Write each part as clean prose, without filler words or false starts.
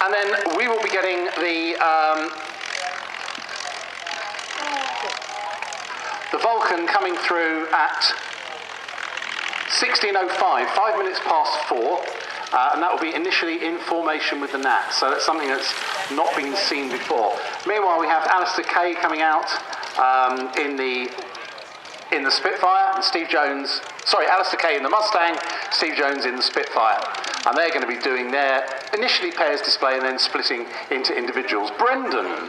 And then we will be getting the Vulcan coming through at 16:05, 5 minutes past 4, and that will be initially in formation with the Nat. So that's something that's not been seen before. Meanwhile, we have Alistair Kay coming out in the Spitfire, and Steve Jones. Sorry, Alistair Kay in the Mustang, Steve Jones in the Spitfire. And they're going to be doing their initially pairs display and then splitting into individuals. Brendan,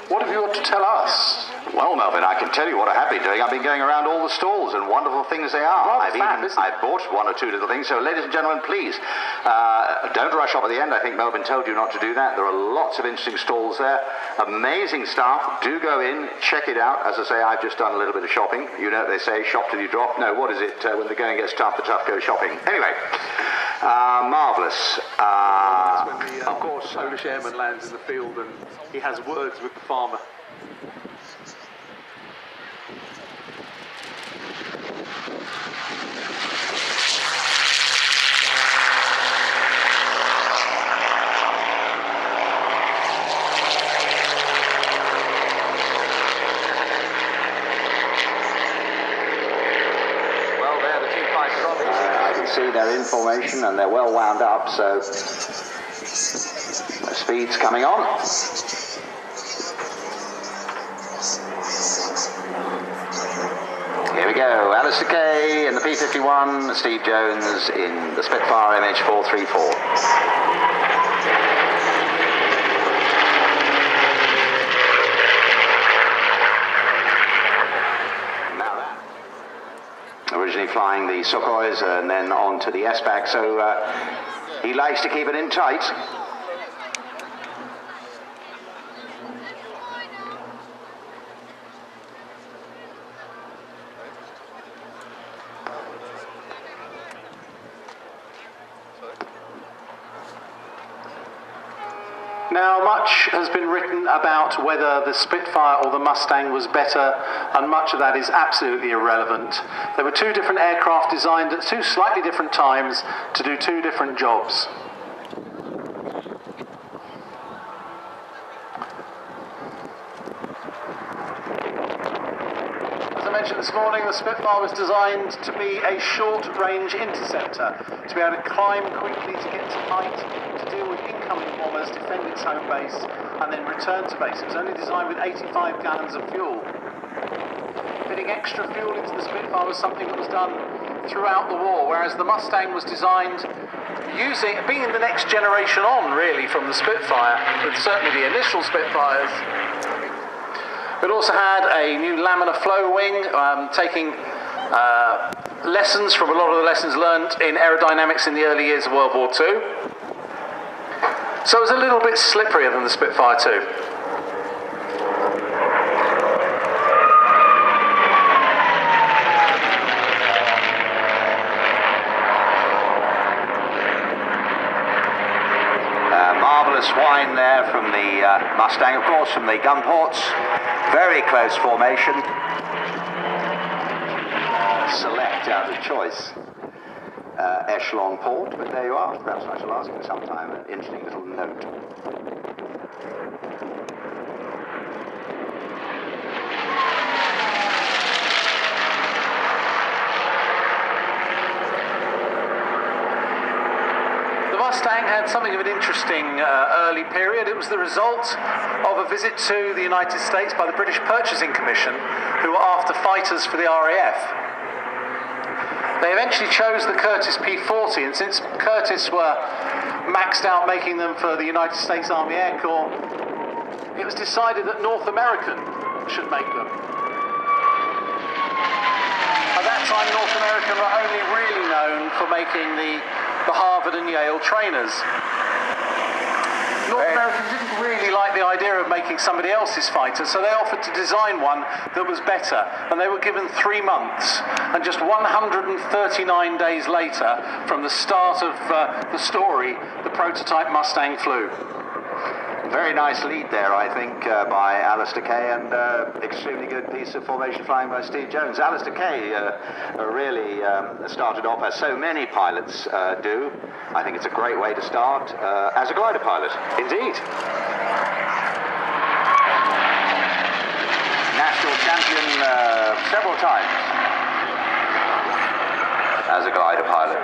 what have you got to tell us? Well, Melvin, I can tell you what I have been doing. I've been going around all the stalls, and wonderful things they are. I've bought one or two little things. So, ladies and gentlemen, please, don't rush up at the end. I think Melvin told you not to do that. There are lots of interesting stalls there. Amazing stuff. Do go in, check it out. As I say, I've just done a little bit of shopping. You know what they say, shop till you drop. No, what is it? When the going gets tough, the tough go shopping. Anyway, marvellous. That's when the, of course, Polish airman lands in the field and he has words with the farmer. See, they're in formation and they're well wound up, so the speed's coming on. Here we go, Alistair Kay in the P51, Steve Jones in the Spitfire MH434. Originally flying the Sukhois and then on to the S-Back, so he likes to keep it in tight. Now, much has been written about whether the Spitfire or the Mustang was better, and much of that is absolutely irrelevant. There were two different aircraft designed at two slightly different times to do two different jobs. As I mentioned this morning, the Spitfire was designed to be a short-range interceptor, to be able to climb quickly to get to height, to deal with incoming bombers, defend its home base, and then return to base. It was only designed with 85 gallons of fuel. Fitting extra fuel into the Spitfire was something that was done throughout the war, whereas the Mustang was designed being the next generation on, really, from the Spitfire, with certainly the initial Spitfires. It also had a new laminar flow wing, taking lessons from a lot of the lessons learned in aerodynamics in the early years of World War II. So it was a little bit slipperier than the Spitfire too. Marvellous whine there from the Mustang, of course, from the gun ports. Very close formation. Select out of choice echelon port, but there you are. Perhaps I shall ask him sometime. An interesting little note. Mustang had something of an interesting early period. It was the result of a visit to the United States by the British Purchasing Commission, who were after fighters for the RAF. They eventually chose the Curtiss P40, and since Curtiss were maxed out making them for the United States Army Air Corps, it was decided that North American should make them. At that time, North American were only really known for making the Harvard and Yale trainers. North American didn't really like the idea of making somebody else's fighter, so they offered to design one that was better, and they were given 3 months, and just 139 days later, from the start of the story, the prototype Mustang flew. Very nice lead there, I think, by Alistair Kay, and extremely good piece of formation flying by Steve Jones. Alistair Kay really started off, as so many pilots do. I think it's a great way to start as a glider pilot. Indeed. National champion several times as a glider pilot.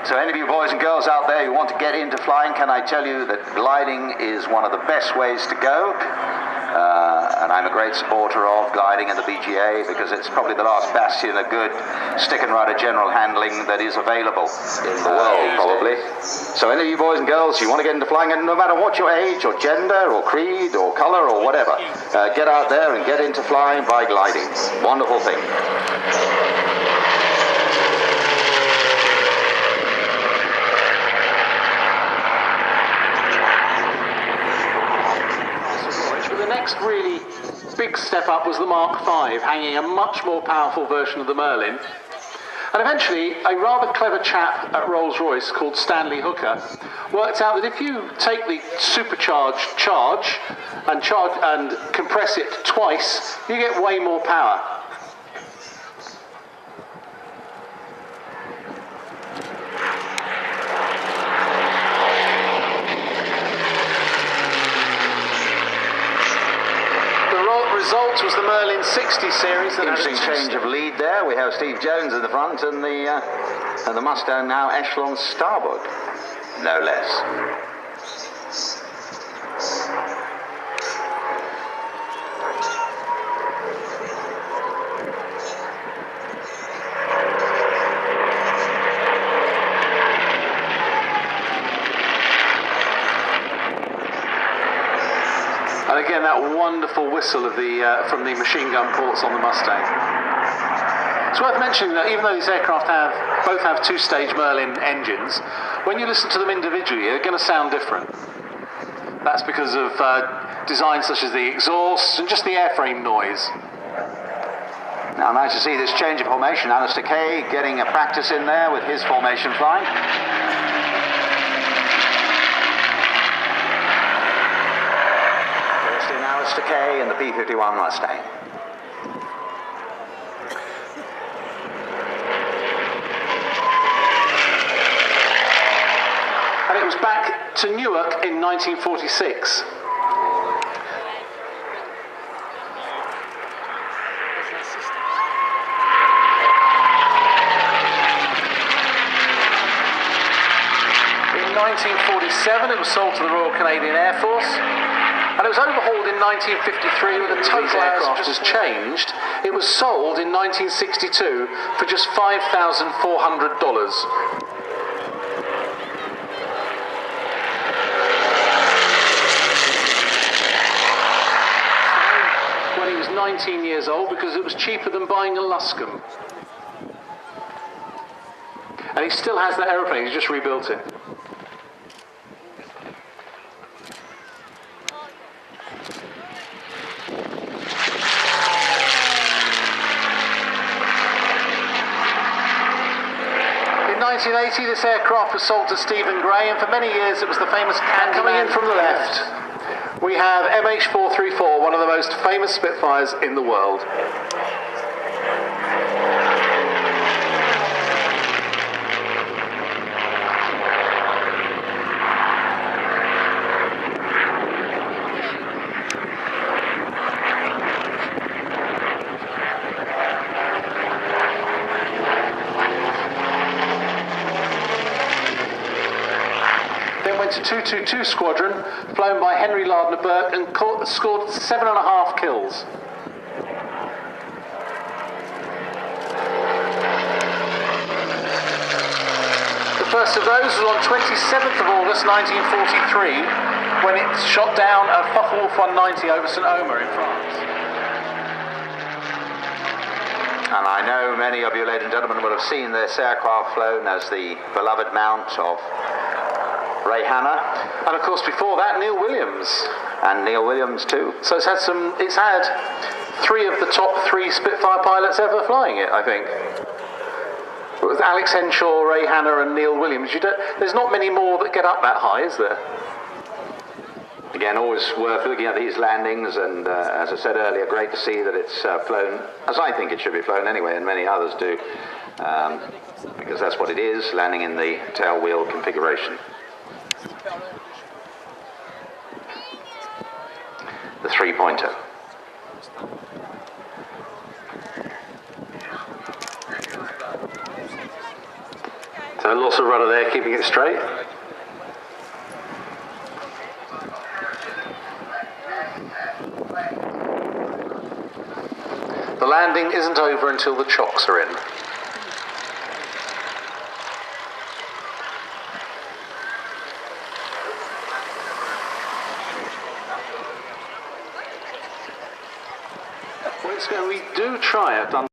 So any of you boys and girls out there who want to get into flying, can I tell you that gliding is one of the best ways to go? And I'm a great supporter of gliding in the BGA because it's probably the last bastion of good stick and rudder general handling that is available in the world, probably. So any of you boys and girls, you want to get into flying, and no matter what your age or gender or creed or colour or whatever, get out there and get into flying by gliding. Wonderful thing. Really big step up was the Mark V, hanging a much more powerful version of the Merlin. And eventually, a rather clever chap at Rolls-Royce called Stanley Hooker worked out that if you take the supercharged charge and compress it twice, you get way more power. Result was the Merlin 60 series. Interesting change of lead there. We have Steve Jones in the front and the Mustang now echelon starboard, no less. And again, that wonderful whistle of from the machine gun ports on the Mustang. It's worth mentioning that even though these aircraft both have two-stage Merlin engines, when you listen to them individually, they're going to sound different. That's because of designs such as the exhaust and just the airframe noise. Now, nice to see this change of formation. Alistair Kay getting a practice in there with his formation flying. Alistair Kay and the P51 Mustang. And it was back to Newark in 1946. In 1947, it was sold to the Royal Canadian Air Force. And it was overhauled in 1953 with a total aircraft was changed. It was sold in 1962 for just $5,400. When he was 19 years old, because it was cheaper than buying a Luscombe. And he still has that aeroplane, he's just rebuilt it. In 1980, this aircraft was sold to Stephen Gray, and for many years it was the famous Candyman. Coming in from the left, we have MH434, one of the most famous Spitfires in the world. To 222 Squadron, flown by Henry Lardner Burke, and scored 7.5 kills. The first of those was on 27th of August 1943, when it shot down a Focke-Wulf 190 over St Omer in France. And I know many of you, ladies and gentlemen, will have seen this aircraft flown as the beloved mount of Ray Hanna, and of course before that Neil Williams, and Neil Williams too. So it's had 3 of the top 3 Spitfire pilots ever flying it, I think. With Alex Henshaw, Ray Hanna, and Neil Williams. There's not many more that get up that high, is there? Again, always worth looking at these landings, and as I said earlier, great to see that it's flown as I think it should be flown anyway, and many others do, because that's what it is, landing in the tail wheel configuration. The three-pointer. So lots of rudder there, keeping it straight. The landing isn't over until the chocks are in. We do try it.